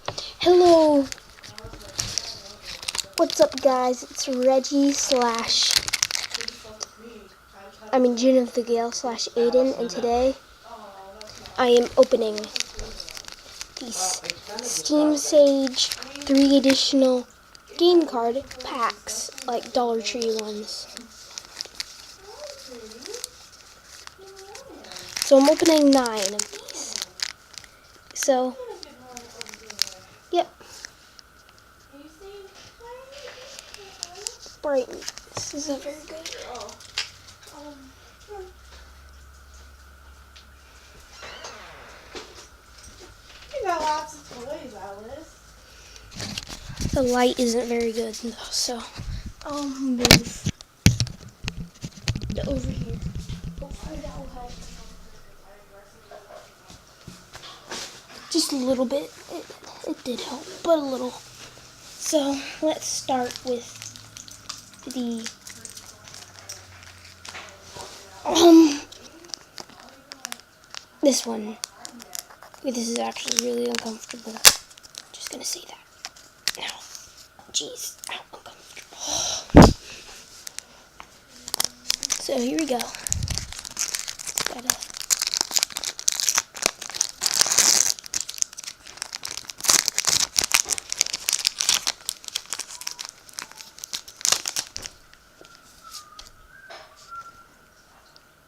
Hello, what's up guys, it's Reggie June of the Gale / Aiden, and today I am opening these Steam Sage 3 additional game card packs, like Dollar Tree ones. So I'm opening 9 of these. So, yep. Brightness isn't very good. You got lots of toys, Alice. The light isn't very good though, so I'll move to over here. Hopefully that will help. Just a little bit. It did help, but a little. So let's start with the this one. This is actually really uncomfortable. Just gonna say that. Ow. Jeez. Ow, uncomfortable. So here we go.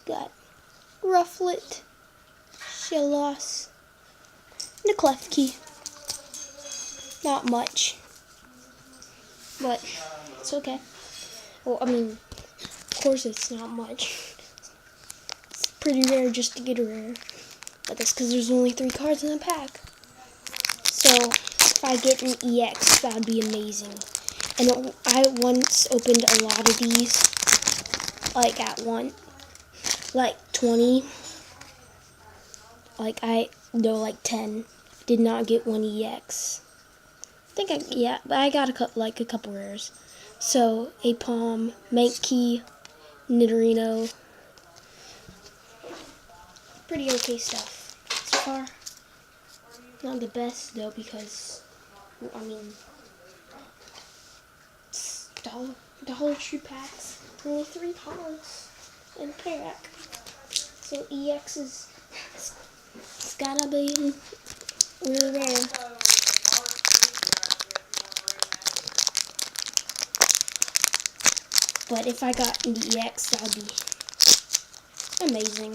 Got Rufflet, Shellos, and a Klefki. Not much, but it's okay. Well, I mean, of course it's not much. It's pretty rare just to get a rare, but that's because there's only 3 cards in the pack. So if I get an EX, that would be amazing. And I once opened a lot of these, like at once. Like 20, like 10, did not get 1 EX. But I got a couple rares. So, Apom, Mankey, Nidorino. Pretty okay stuff so far. Not the best though, because, I mean, it's Dollar Tree packs. Only 3 cards in a pack. So EX it's gotta be really rare. But if I got an EX, that would be amazing.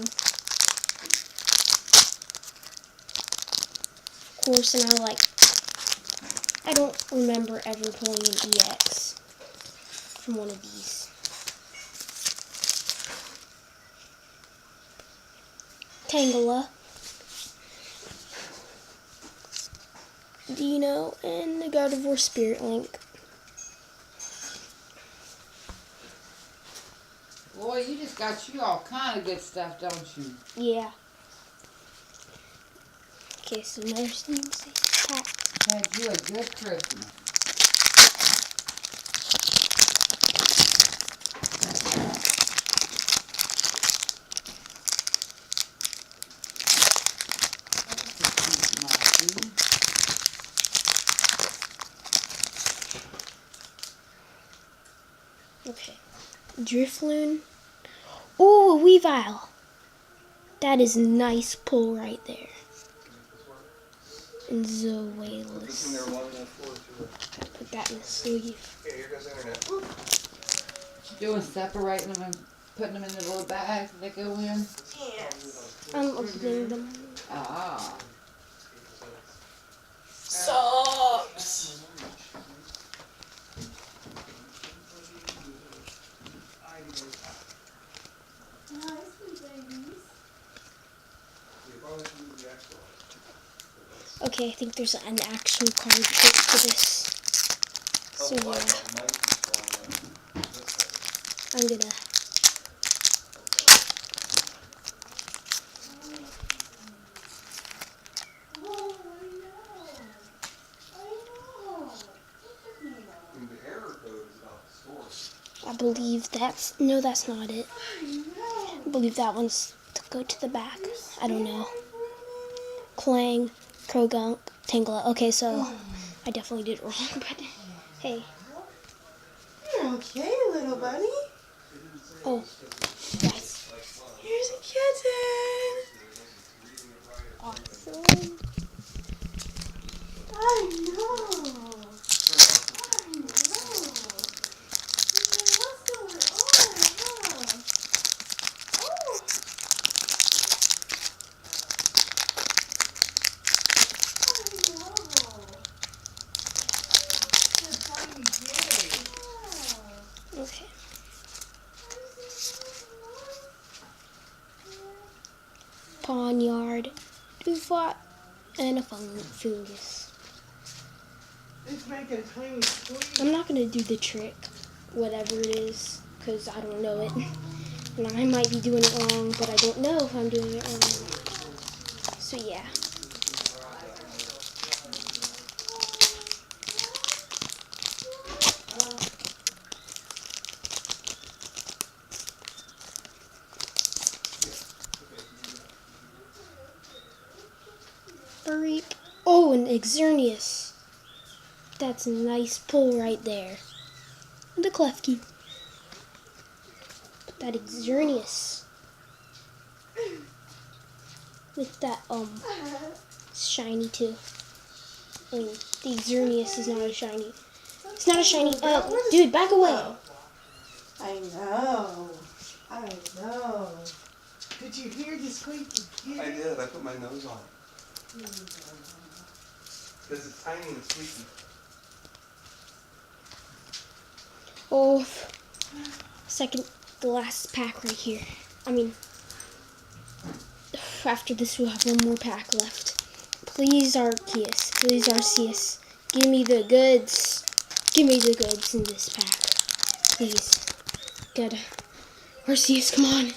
Of course, and I don't remember ever pulling an EX from one of these. Tangela, Dino, and the Gardevoir Spirit Link. Boy, you just got you all kind of good stuff, don't you? Yeah. Okay, so another Steam Sage pack. Had you a good Christmas. Okay. Drifloon. Ooh, a Weavile. That is a nice pull right there. And Zoalus. Put that in the sleeve. Okay, here goes the internet. Doing separating them and putting them in the little bags that they go in? Yes. I'm opening them. Ah. Sucks. Okay, I think there's an actual card trick for this. So yeah, I'm gonna. I believe that's not it. I believe that one's to go to the back. I don't know. Clang, Krogunk, Tangela. Okay, so I definitely did it wrong, but hey. You're okay, little bunny. Oh, yes. Here's a kitten. Awesome. I know. I know. What's going on, huh? Oh. I know. It's a tiny day. Yeah. Okay. Pawnyard, Doofot, and a fungus. It's making a tiny squeak. I'm not gonna do the trick, whatever it is, because I don't know it. And I might be doing it wrong, but I don't know if I'm doing it wrong. So yeah. Bereep. Oh, an Exernius. That's a nice pull right there. And a Klefki. That Exernius. With that, shiny too. I mean, the Exernius is not a shiny. It's not a shiny. Dude, back away. I know. I know. Did you hear the squeaky kitten? I did. I put my nose on it. Because it's tiny and squeaky. Oh, second, the last pack right here. I mean, after this we'll have one more pack left. Please, Arceus. Please, Arceus. Give me the goods. Give me the goods in this pack. Please. Good. Arceus, come on.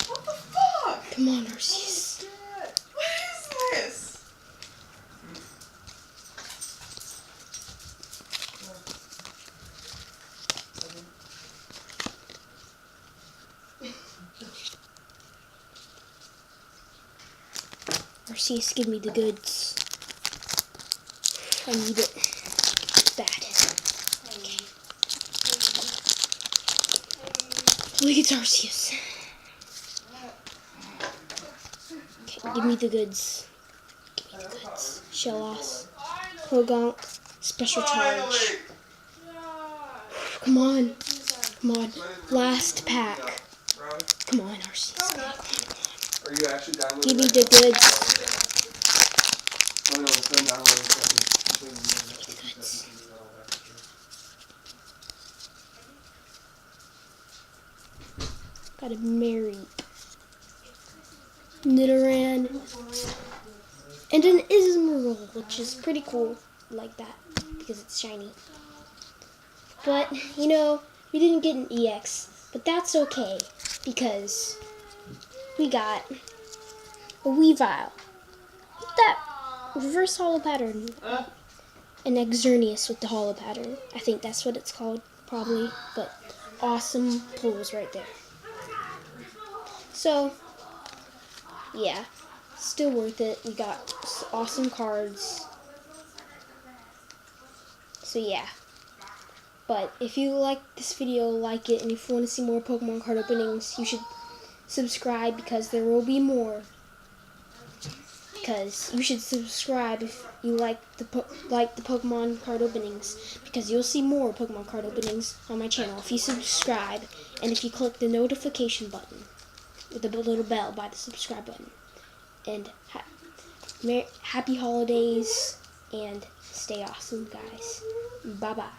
What the fuck? Come on, Arceus. What is this? Arceus, give me the goods. I need it. Bad. Okay. Please, Arceus. Okay, give me the goods. Give me the goods. Shellos. Progonk. Special charge. Come on. Come on. Last pack. Come on, Arceus. Are you actually downloading Give me it? the goods. Oh, no, it's been downloading something. Got a Mary. Nidoran. And an Ismarol, which is pretty cool. I like that because it's shiny. But, you know, we didn't get an EX. But that's okay because we got a Weavile. That reverse holo pattern. An Exernius with the holo pattern. I think that's what it's called, probably. But awesome pulls right there. So, yeah, still worth it. We got awesome cards. So yeah. But if you like this video, like it, and if you want to see more Pokemon card openings, you should subscribe because there will be more. Because you should subscribe if you like the Pokemon card openings, because you'll see more Pokemon card openings on my channel if you subscribe and if you click the notification button with the little bell by the subscribe button. And happy holidays and stay awesome, guys. Bye bye.